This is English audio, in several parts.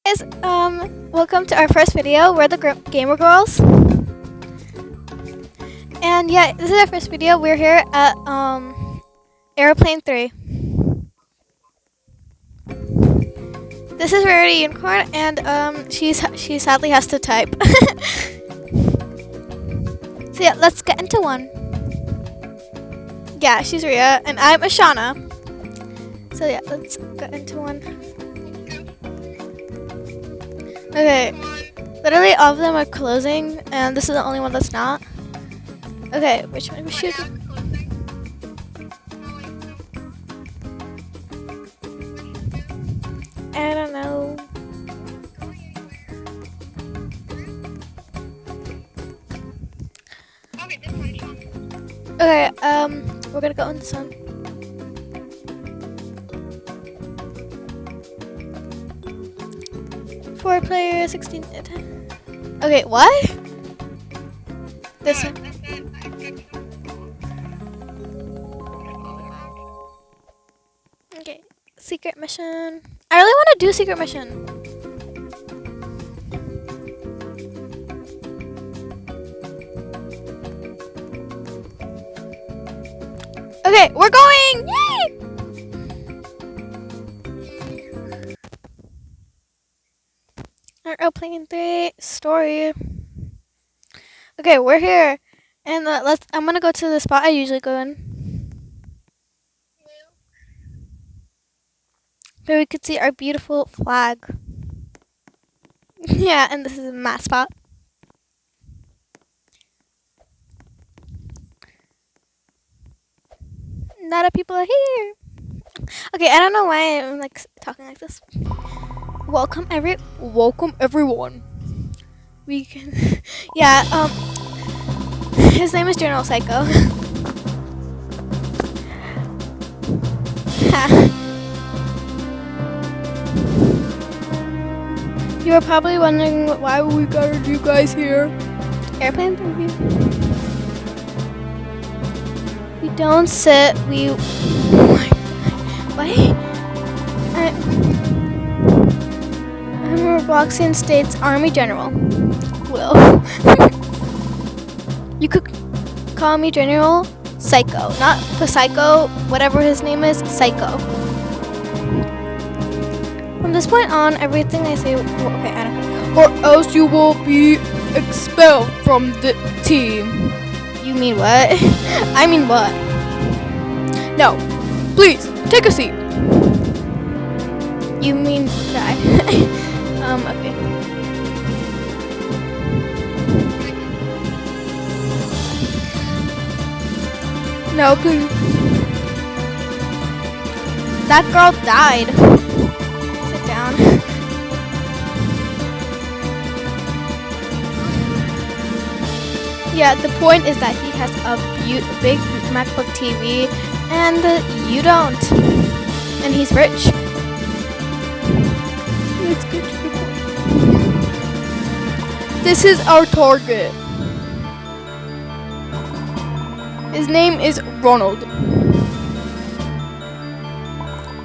Guys, welcome to our first video. We're the Gamer Girls. And yeah, this is our first video. We're here at Airplane 3. This is Rarity Unicorn, and she sadly has to type. So yeah, let's get into one. Yeah, she's Riya, and I'm Ishana. So yeah, let's get into one. Okay, literally all of them are closing, and this is the only one that's not. Okay, which one we should? I don't know. Okay, we're gonna go in this one. Four players, 16. Okay, what? This one. Okay, secret mission. I really want to do secret mission. Okay, we're going! Yay! Airplane 3 story. Okay, we're here, and I'm gonna go to the spot I usually go in. Here we could see our beautiful flag. Yeah, and this is my spot. A lot of people are here. Okay, I don't know why I'm like talking like this. Welcome everyone. We can yeah, his name is General Psycho. You are probably wondering why we got you guys here. Airplane 3. We don't sit, we wait. I'm Robloxian State's Army General. Will. You could call me General Psycho, not Psycho, whatever his name is, Psycho. From this point on, everything I say, okay, I don't know. Or else you will be expelled from the team. You mean what? I mean what? No, please, take a seat. You mean die. Okay. No, please. That girl died. Sit down. Yeah, the point is that he has a big MacBook TV and you don't. And he's rich. It's good to be cool. This is our target. His name is Ronald.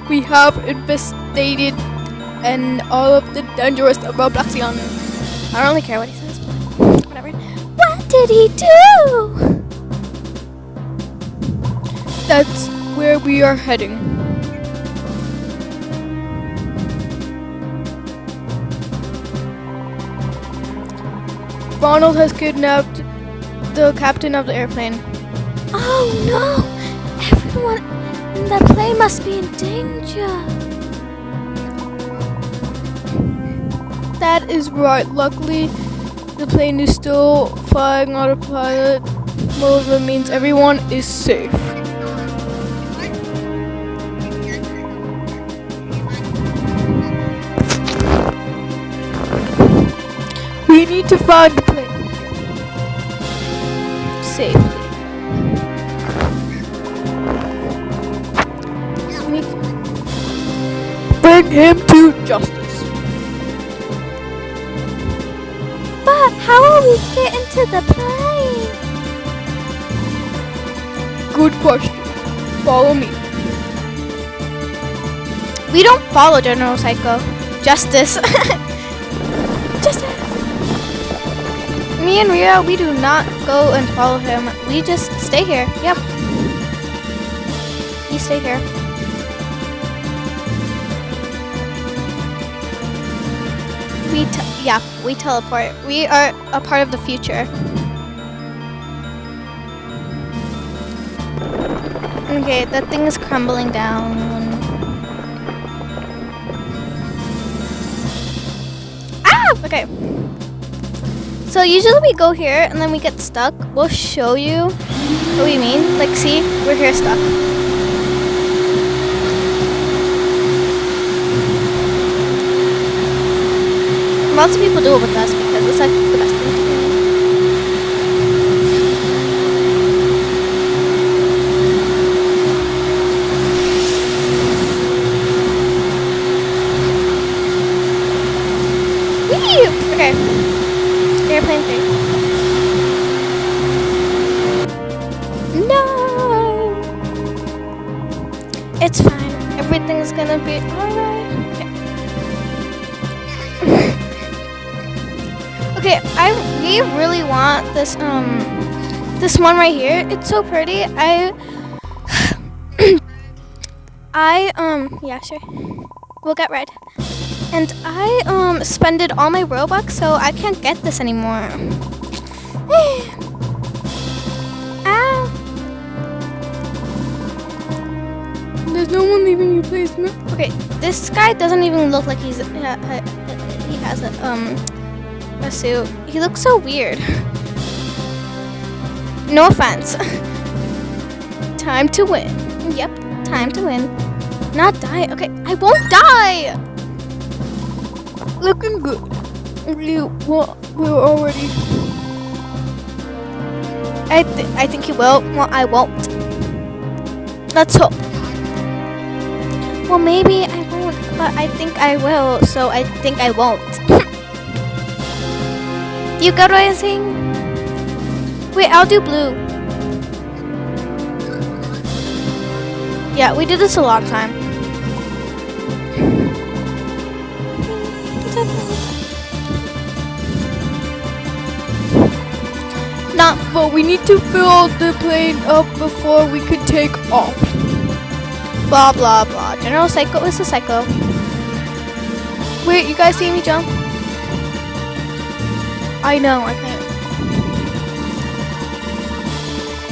We have investigated and all of the dangerous Robloxian. I don't really care what he says, but whatever. What did he do? That's where we are heading. Ronald has kidnapped the captain of the airplane. Oh no! Everyone in that plane must be in danger. That is right. Luckily, the plane is still flying autopilot mode. That means everyone is safe. We need to find the plane safely. We need to bring him to justice. But how will we get into the plane? Good question. Follow me. We don't follow General Psycho. Justice. me and Ria, we do not go and follow him. We just stay here. Yep. You stay here. We teleport. We are a part of the future. Okay, that thing is crumbling down. Ah! Okay. So usually we go here and then we get stuck. We'll show you what we mean. Like, see, we're here stuck. Lots of people do it with us because it's like the best thing to do. Whee! Okay. Airplane 3. No! It's fine. Everything's gonna be alright. Okay, we really want this this one right here. It's so pretty. Yeah, sure. We'll get red. And I spended all my Robux, so I can't get this anymore. Ah. There's no one leaving your placement. Okay, this guy doesn't even look like he has a suit. He looks so weird. No offense. Time to win. Yep, time to win. Not die. Okay, I won't die. Looking good. We're already. I think you will. Well, I won't. Let's hope. Well, maybe I won't, but I think I will. So I think I won't. You got what I'm saying? Wait, I'll do blue. Yeah, we did this a long time. Nah, but we need to fill the plane up before we could take off. Blah, blah, blah. General Psycho is a psycho. Wait, you guys see me jump? I know, I can't.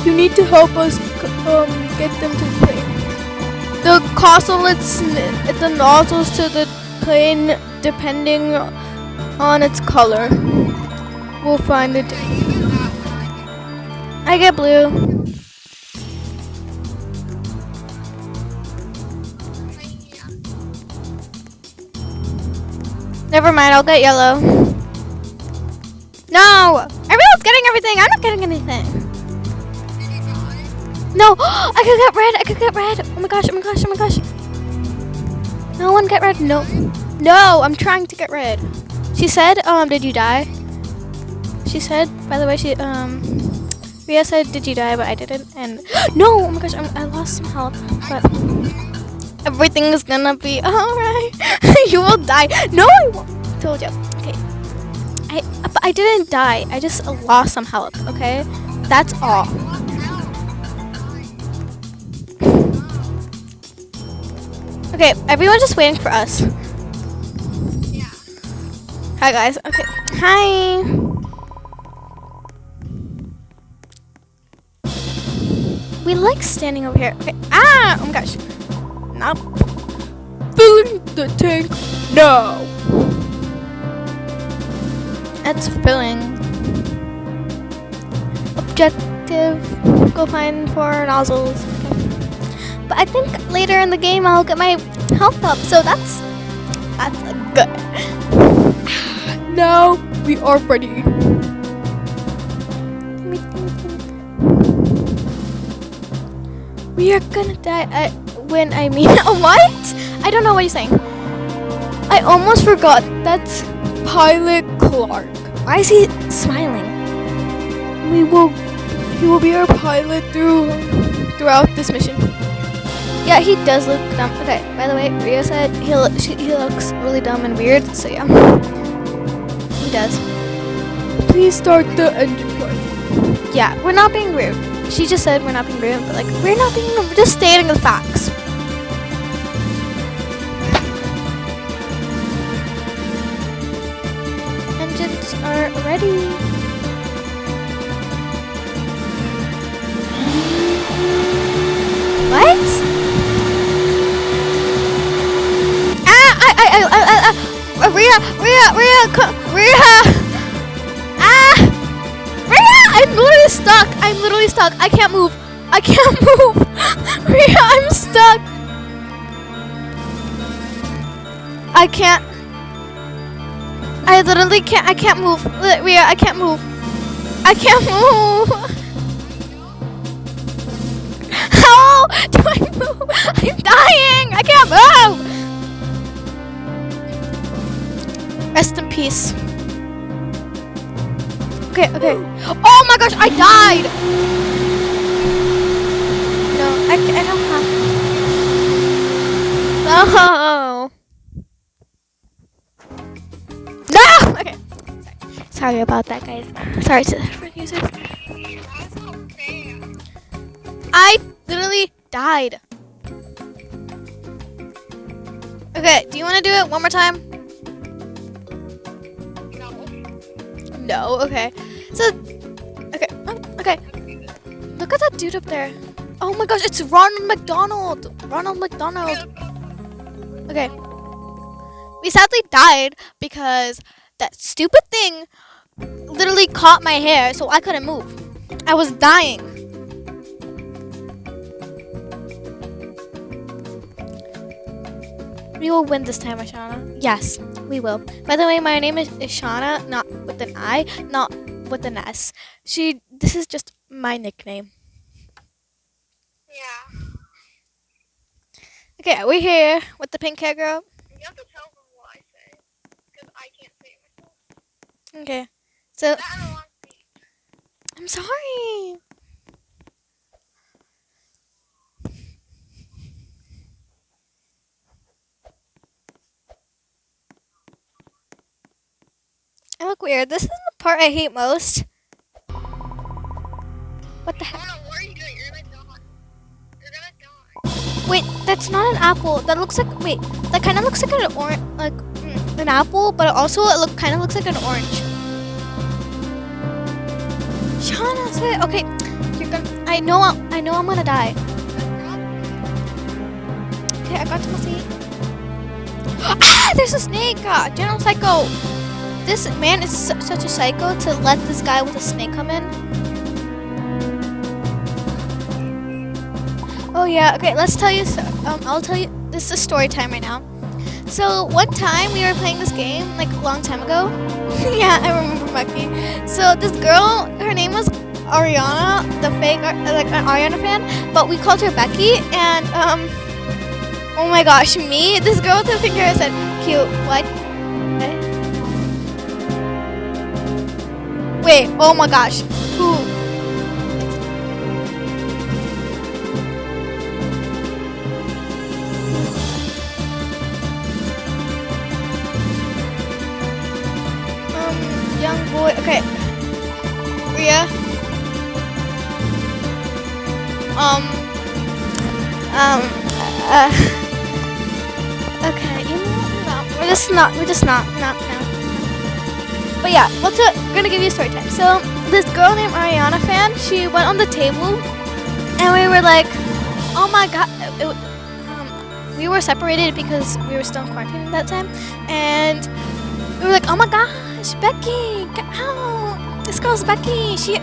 You need to help us get them to the plane. The consolates, the nozzles to the plane, depending on its color. We'll find it. I get blue. Never mind, I'll get yellow. No! Everyone's getting everything! I'm not getting anything! No! I could get red! I could get red! Oh my gosh, oh my gosh, oh my gosh! No one get red? No. No! I'm trying to get red. She said, did you die? She said, by the way, Ria said, did you die? But I didn't. And no! Oh my gosh, I lost some health. But everything is gonna be alright. You will die. No, I won't. Told you. Okay. But I didn't die. I just lost some health, okay? That's all. Okay, everyone's just waiting for us. Yeah. Hi, guys. Okay. Hi. We like standing over here. Okay. Ah! Oh my gosh. Not filling the tank. No. It's filling. Objective. Go find 4 nozzles. But I think later in the game I'll get my health up. So that's good. Now we are ready. We are gonna die when I mean what? I don't know what you're saying. I almost forgot. That's Pilot Clark. Why is he smiling? He will be our pilot throughout this mission. Yeah, he does look dumb. Okay, by the way, Ria said he looks really dumb and weird. So yeah, he does. please start the engine part. Yeah, we're not being rude. She just said we're not being rude, but like we're not being rude. We're just stating the facts. Engines are ready. What? Riya, I'm literally stuck. I can't move. Riya, I'm stuck. I can't. I literally can't. I can't move. Riya, I can't move. How do I move? I'm dying. I can't move. Rest in peace. Okay. Oh my gosh, I died. No, I don't have. No. Okay. Sorry about that, guys. Sorry to for users. I literally died. Okay, do you want to do it one more time? No, okay. So, okay. Look at that dude up there. Oh my gosh, it's Ronald McDonald. Okay. We sadly died because that stupid thing literally caught my hair, so I couldn't move. I was dying. We will win this time, Ishana. Yes, we will. By the way, my name is Ishana, not with an I, not with an S. This is just my nickname. Yeah. Okay, we're here with the pink hair girl. You have to tell them what I say, because I can't say it myself. Okay, so That and a long speech. I'm sorry. I look weird. This is the part I hate most. What the heck? Oh no, what are you doing? You're gonna die. Wait, that's not an apple. That looks like that kind of looks like an an apple, but also it kind of looks like an orange. Shauna said, okay, you're gonna. I know I'm gonna die. Okay, I got to my seat. Ah, there's a snake. General Psycho. This man is such a psycho to let this guy with a snake come in. Oh yeah, okay, let's tell you, I'll tell you, this is story time right now. So one time we were playing this game, like a long time ago. Yeah, I remember Mucky. So this girl, her name was Ariana, the fake, like an Ariana fan, but we called her Becky, and oh my gosh, this girl with the pink hair said, cute, what? Wait, oh my gosh, who? Young boy, okay. Riya. Okay, you know, no, we're just not. But yeah, we're gonna give you a story time. So this girl named Ariana fan, she went on the table, and we were like, oh my god. We were separated because we were still in quarantine at that time, and we were like, oh my gosh, Becky, ow, this girl's Becky. She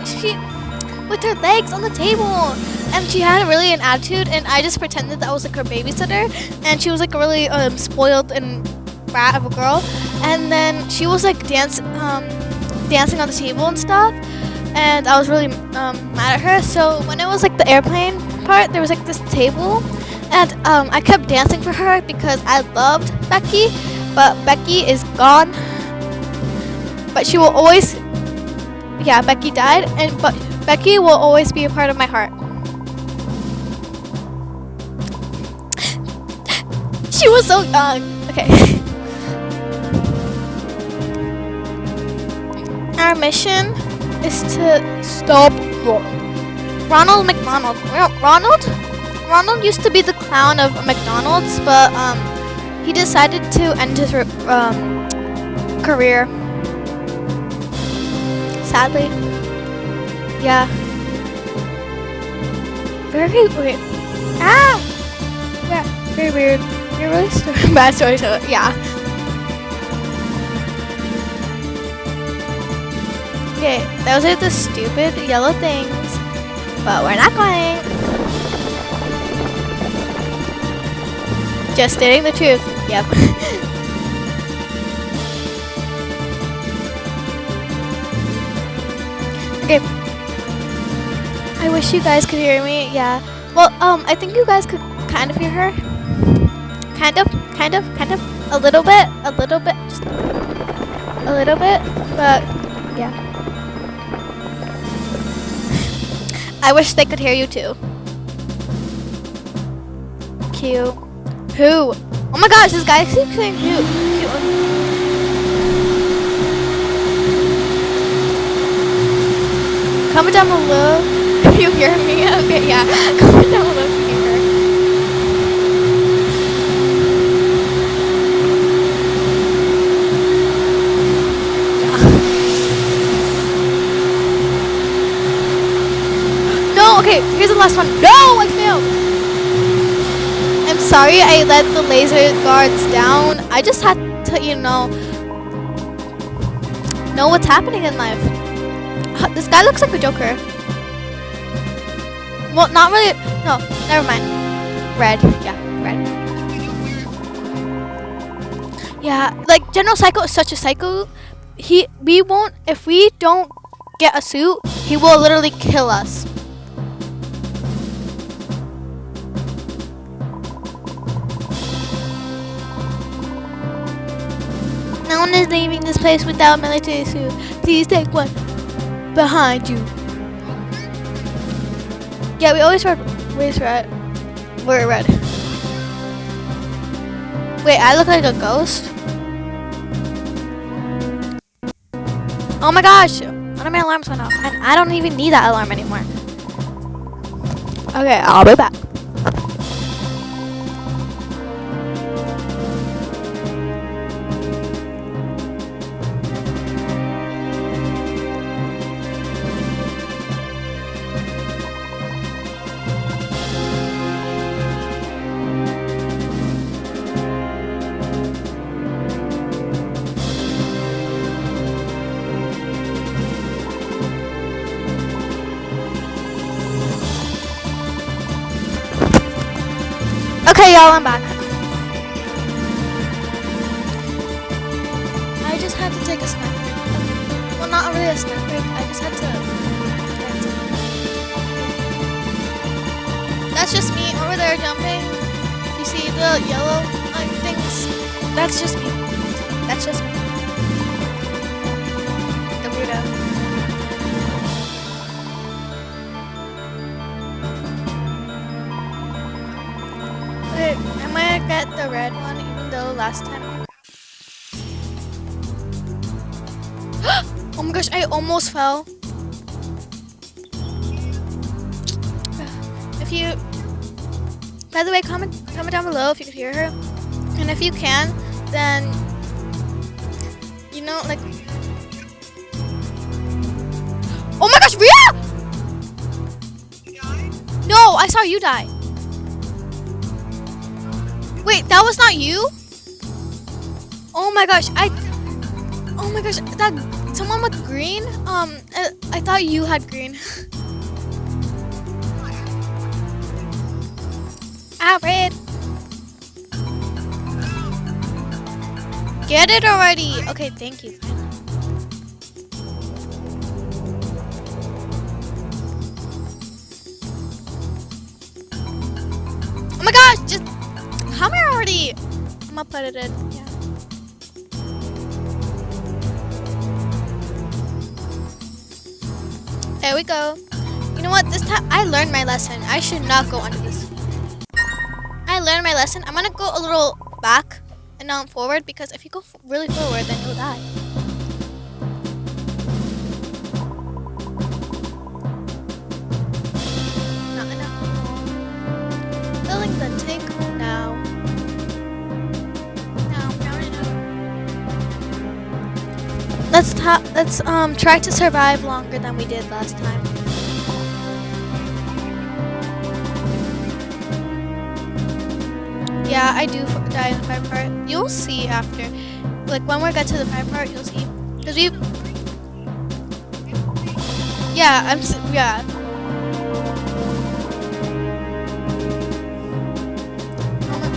with her legs on the table, and she had really an attitude, and I just pretended that I was like her babysitter, and she was like a really spoiled and brat of a girl, and then she was like dancing on the table and stuff, and I was really mad at her. So when it was like the airplane part, there was like this table, and I kept dancing for her because I loved Becky, but Becky is gone. But she will always, yeah, Becky died, but Becky will always be a part of my heart. She was so young. Okay. our mission is to stop Ronald McDonald. Ronald used to be the clown of McDonald's, but he decided to end his career. Sadly, yeah. Very weird. Yeah, very weird. You're really bad story. So yeah. Okay, those are the stupid yellow things, but we're not going. Just stating the truth. Yep. Okay. I wish you guys could hear me. Yeah. Well, I think you guys could kind of hear her. Kind of. A little bit. Just a little bit. But yeah. I wish they could hear you too. Cute. Who? Oh my gosh, this guy keeps saying cute. Comment down below if you hear me. Okay, yeah. Comment down below if you hear her. Yeah. No, okay, here's the last one. No, I failed. I'm sorry I let the laser guards down. I just had to, know what's happening in life. This guy looks like a Joker. Well, not really. No, never mind. Red. Yeah, red. Yeah, like General Psycho is such a psycho. We won't, if we don't get a suit, he will literally kill us. No one is leaving this place without a military suit. Please take one behind you. Yeah, we always red. We're red. Wait, I look like a ghost? Oh my gosh! One of my alarms went off, and I don't even need that alarm anymore. Okay, I'll be back. Okay, y'all, I'm back. I just had to take a snack break. Well, not really a snack break. I just had to. That's just me over there jumping. You see the yellow things? That's just me. That's just me. The weirdo. Wait, am I gonna get the red one even though last time? Oh my gosh, I almost fell. If you, by the way, comment down below if you could hear her, and if you can, then like. Oh my gosh, Riya! No, I saw you die. Wait, that was not you? Oh my gosh, that someone with green? I thought you had green. Red. Get it already. Okay, thank you. Oh my gosh, just come here already. I'm gonna put it in. Yeah. There we go. You know what? This time I learned my lesson. I should not go under this. I learned my lesson. I'm gonna go a little back and not forward because if you go really forward, then you'll die. Let's try to survive longer than we did last time. Yeah, I do die in the fire part. You'll see after. Like when we get to the fire part, you'll see. Cause we. Yeah, yeah.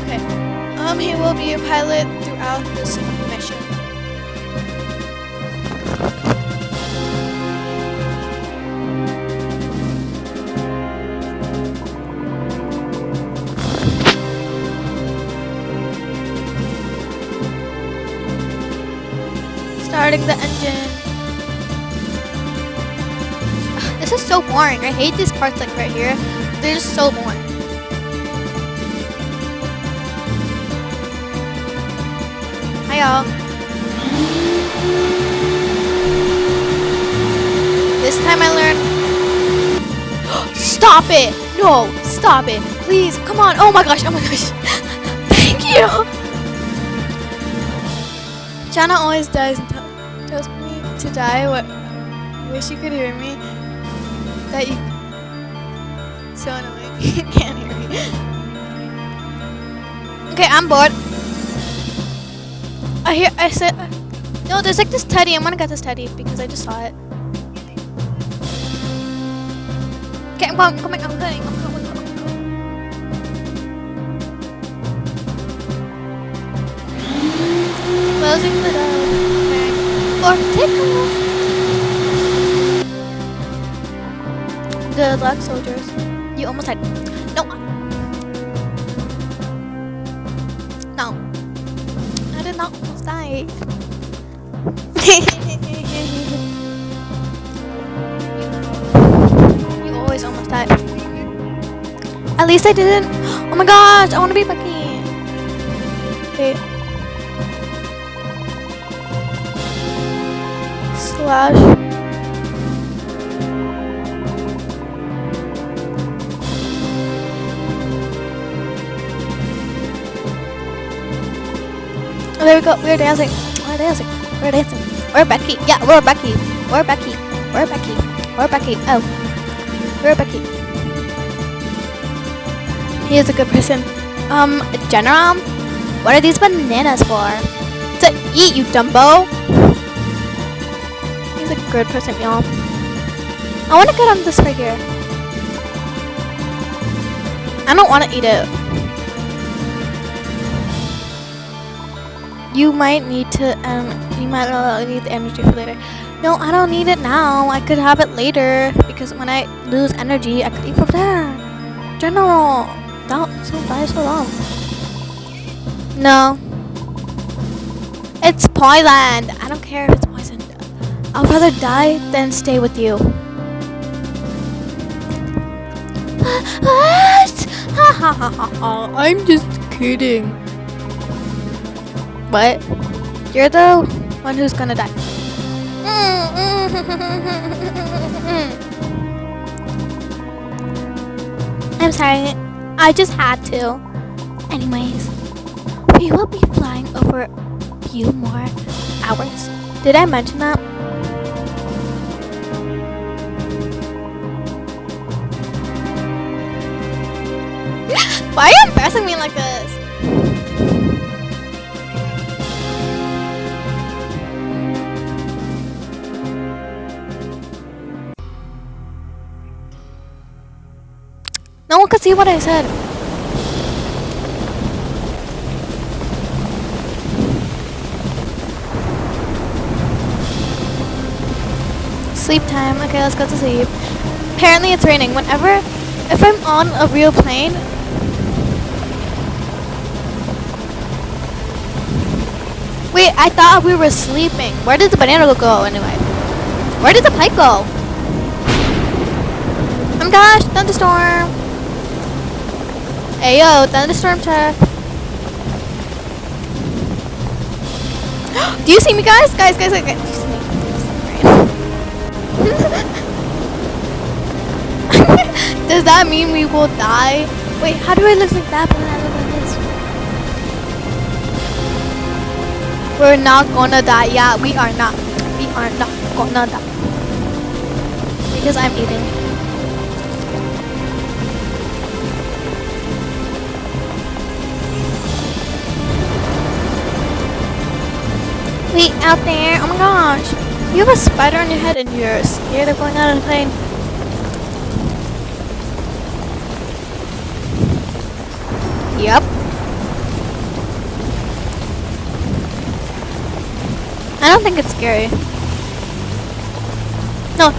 Okay. He will be a pilot throughout this mission. Starting the engine. This is so boring. I hate these parts like right here. They're just so boring. Hi y'all. This time I learned. Stop it! No, stop it. Please, come on. Oh my gosh, oh my gosh. Thank you. Jana always dies and tells me to die. What? Wish you could hear me. That you. So annoying. You can't hear me. Okay, I'm bored. I said. No, there's like this teddy. I'm gonna get this teddy because I just saw it. Okay, I'm coming. Closing the door. Or take off. Good luck, soldiers. You almost died. No. No. I did not almost die. You always almost die. At least I didn't. Oh my gosh, I want to be Bucky. Wait. Slash. Oh, there we go. We're dancing. We're dancing. We're dancing. We're Becky. Yeah, we're Becky. We're Becky. We're Becky. We're Becky. Oh. We're Becky. He is a good person. General? What are these bananas for? To eat, you Dumbo. He's a good person, y'all. I want to get on this right here. I don't want to eat it. You might need to, you might need the energy for later. No, I don't need it now. I could have it later because when I lose energy, I could eat from there. General, don't die so long. No, it's poisoned. I don't care if it's poisoned. I'll rather die than stay with you. What? I'm just kidding. What? You're the one who's gonna die. I'm sorry. I just had to. Anyways, we will be flying over a few more hours. Did I mention that? Why are you embarrassing me like this? No one could see what I said. Sleep time. Okay, let's go to sleep. Apparently it's raining. If I'm on a real plane. Wait, I thought we were sleeping. Where did the banana go anyway? Where did the pipe go? Oh my gosh, thunderstorm. Hey yo, thunderstorm check. Do you see me, guys? Guys. Do you see me? Does that mean we will die? Wait, how do I look like that when I look like this? We're not gonna die. Yeah, we are not. We are not gonna die. Because I'm eating. Wait, out there. Oh my gosh. You have a spider on your head and you're scared of going out on a plane. Yep. I don't think it's scary. No.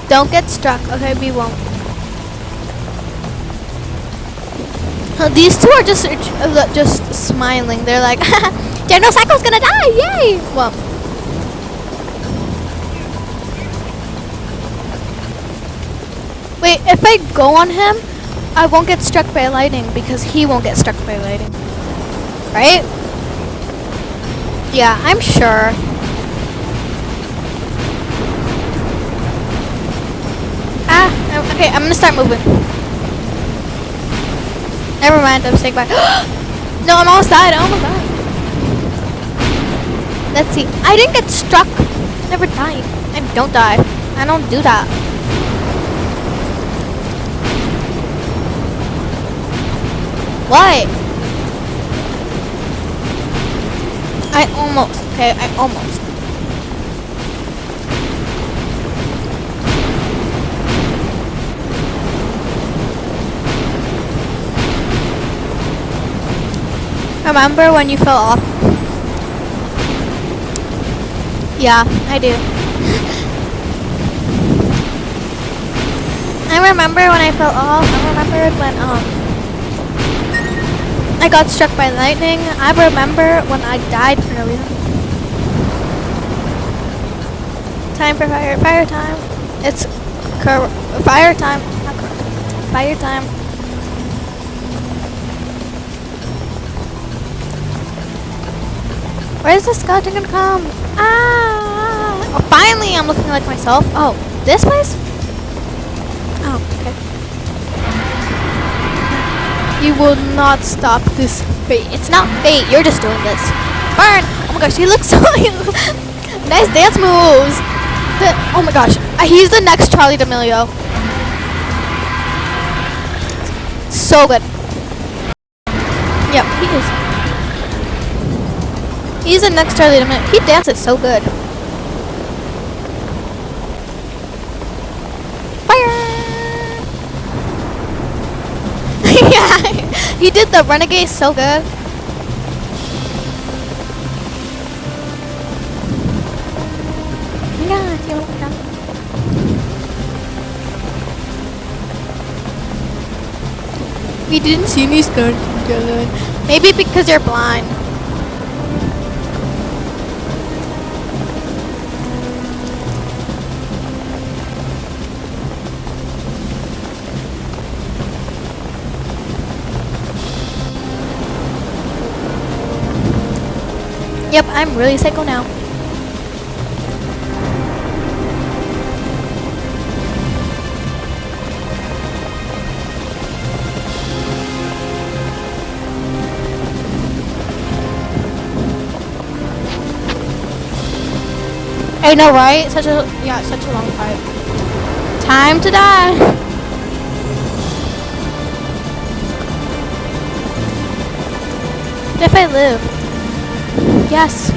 Don't get struck. Okay, we won't. These two are just smiling. They're like, Genocycle's gonna die! Yay! Well. Wait, if I go on him, I won't get struck by lightning because he won't get struck by lightning. Right? Yeah, I'm sure. Okay, I'm gonna start moving. Never mind, I'm saying bye. No, I'm almost died. I almost died. Let's see. I didn't get struck. Never died. I don't die. I don't do that. What? Okay, I almost. Remember when you fell off? Yeah, I do. I remember when I fell off. I remembered when I got struck by lightning. I remember when I died for no reason. Time for fire. Fire time. It's fire time. Not fire time. Where's the skeleton gonna come? Ah! Oh, finally, I'm looking like myself. Oh, this place? Oh, okay. You will not stop this fate. It's not fate. You're just doing this. Burn! Oh my gosh, he looks so nice dance moves. Oh my gosh, he's the next Charlie D'Amelio. So good. Yep, he is. He's the next Charlie D'Amelio. He dances so good. Fire! Yeah, he did the renegade so good. We didn't see any skeletons. Maybe because you're blind. Yep, I'm really psycho now. I know, right? Such a long fight. Time to die. What if I live? Yes.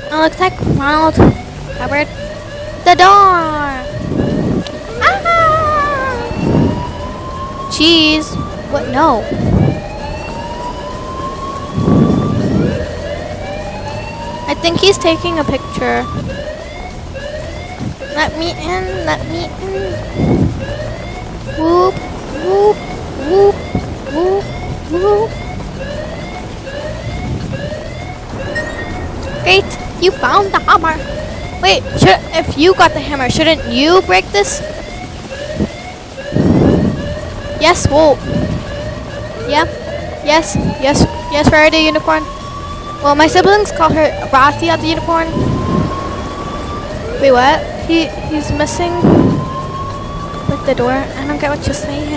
It looks like Ronald covered the door. Ah! Cheese. What? No. I think he's taking a picture. Let me in. Let me in. Whoop, whoop, whoop, whoop, whoop. Great. You found the hammer. Wait, if you got the hammer, shouldn't you break this? Yes, well. Yeah. Yes, yes, yes, Faraday Unicorn. Well, my siblings call her Rathia the Unicorn. Wait, what? He's missing with the door. I don't get what you're saying.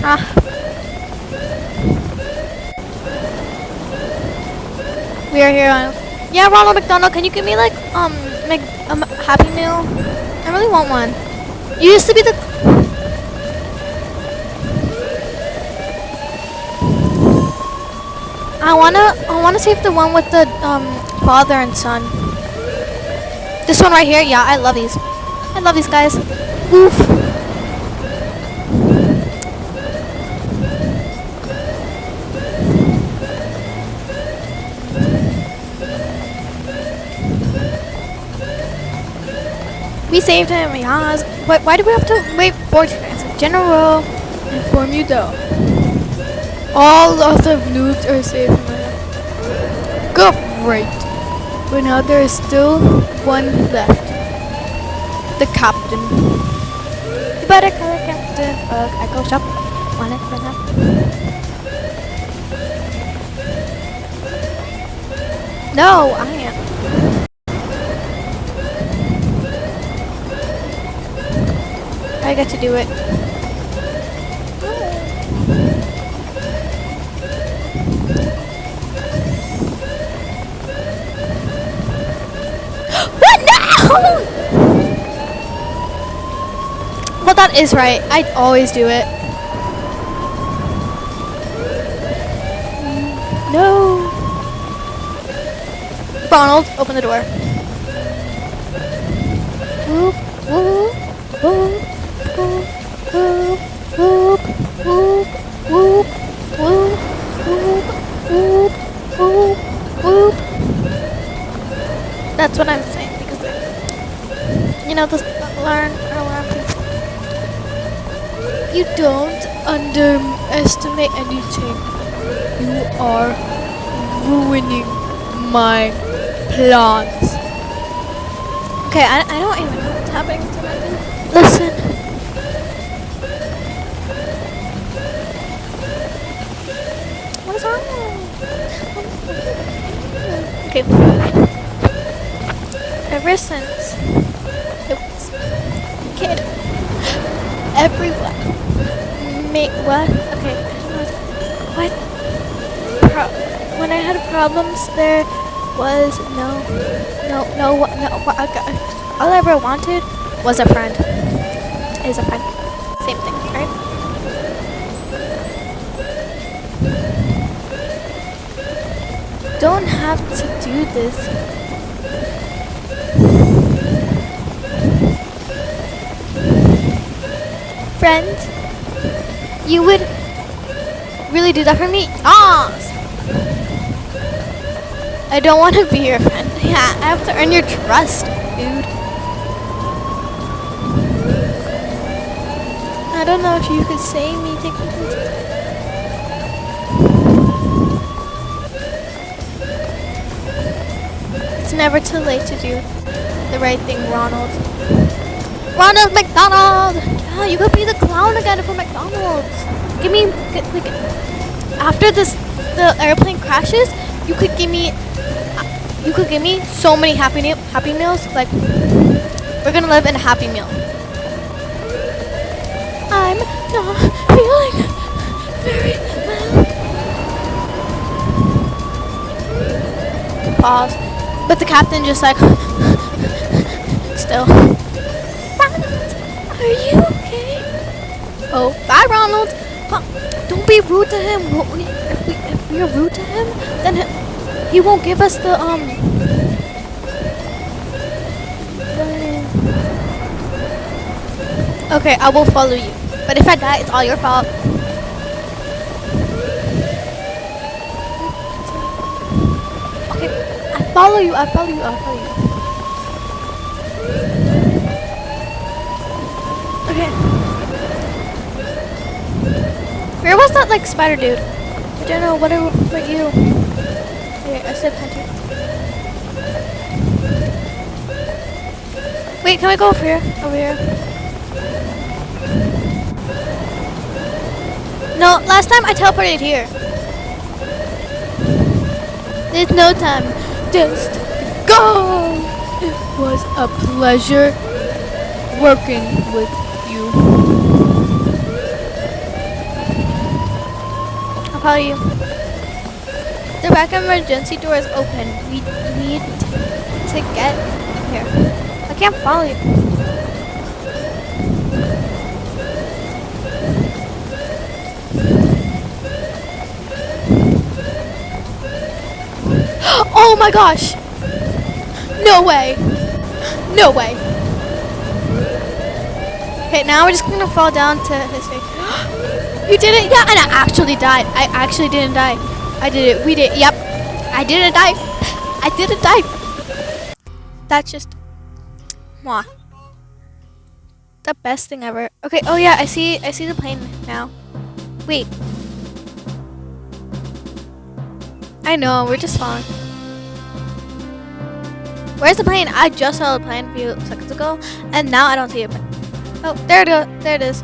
Ah. We are here on. Yeah, Ronald McDonald, can you give me like Happy Meal? I really want one. You used to be the. I wanna save the one with the father and son. This one right here, yeah, I love these. I love these guys. Oof. We saved him, yes. Why do we have to wait for General? Inform you though. All of the noobs are safe now. Great. But now there is still one left. The captain. You better call the captain. I go shop. Wanna go now? No, I am. I get to do it. What? No! Well, that is right. I always do it. No. Ronald, open the door. Whoop, whoop, whoop. Whoop, whoop, whoop, whoop, whoop, whoop, whoop, whoop, whoop. That's what I'm saying because you know this alarm. You don't underestimate anything. You are ruining my plans. Okay, I don't even know what's happening to my thing. Listen. What's wrong? Okay. Ever since I was a kid, everyone made what? Okay. What? When I had problems, there was no. All I ever wanted was a friend. Is a friend. Same thing, right? Don't have to do this. Friend, you would really do that for me? Yes! I don't want to be your friend. Yeah, I have to earn your trust, dude. I don't know if you could say me taking this. It's never too late to do the right thing, Ronald. Ronald McDonald! Yeah, you could be the clown again for McDonald's. Give me, like, after the airplane crashes, you could give me so many happy meals. Like, we're gonna live in a happy meal. I'm not feeling very well. Pause. But the captain just like still. Ronald, are you okay? Oh, bye, Ronald. Don't be rude to him. If we are rude to him, then he won't give us the Okay, I will follow you. But if I die, it's all your fault. Okay, I follow you. Okay. Where was that like spider dude? I don't know. What about you? Okay, I said hunter. Wait, can we go over here? Over here. No, last time I teleported here. There's no time. Just go. It was a pleasure working with you. How about you? The back emergency door is open. We need to get here. I can't follow you. Oh my gosh! No way! No way! Okay, now we're just gonna fall down to his face. You did it! Yeah, and I actually died. I actually didn't die. I did it. We did. Yep. I didn't die. I didn't die. That's just mwah. The best thing ever. Okay, oh yeah, I see the plane now. Wait. I know, we're just falling. Where's the plane? I just saw the plane a few seconds ago, and now I don't see it. Oh, there it is. There it is.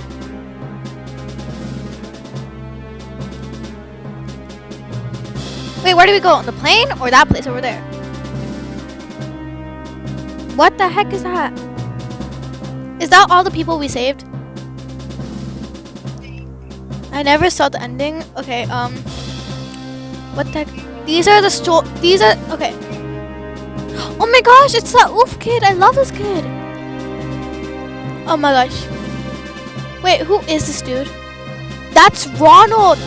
Wait, where do we go? On the plane or that place over there? What the heck is that? Is that all the people we saved? I never saw the ending. Okay, what the heck? These are the okay. Oh my gosh, it's that Oof kid. I love this kid. Oh my gosh. Wait, who is this dude? That's Ronald.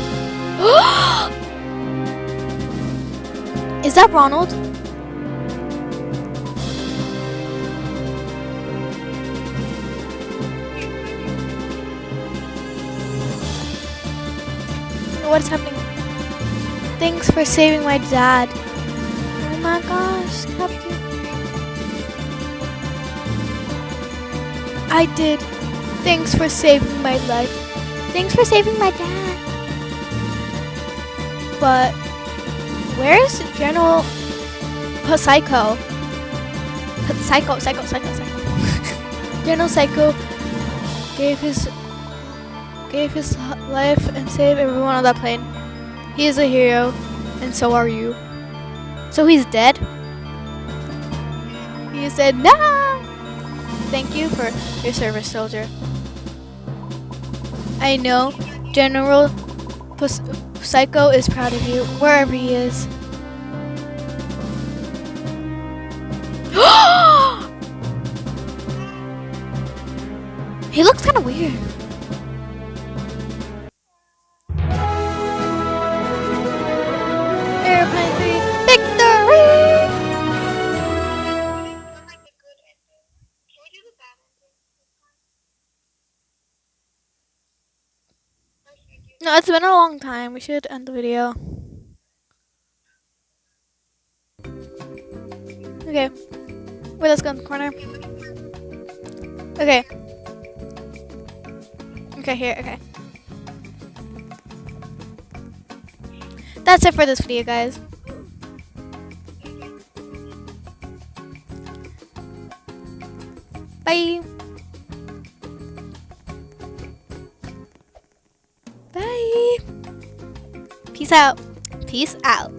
Is that Ronald? What is happening? Thanks for saving my dad. Oh my gosh, Captain. I did. Thanks for saving my life. Thanks for saving my dad. But where's General Psycho? Psycho. General Psycho gave his life and saved everyone on that plane. He is a hero, and so are you. So he's dead? He said, no! Thank you for your service, soldier. I know General Psycho is proud of you, wherever he is. He looks kind of weird. Airplane 3, victory! No, it's been a long time. We should end the video. Okay. Wait, let's go in the corner. Okay. Okay, here, okay. That's it for this video, guys. Bye. Bye. Peace out. Peace out.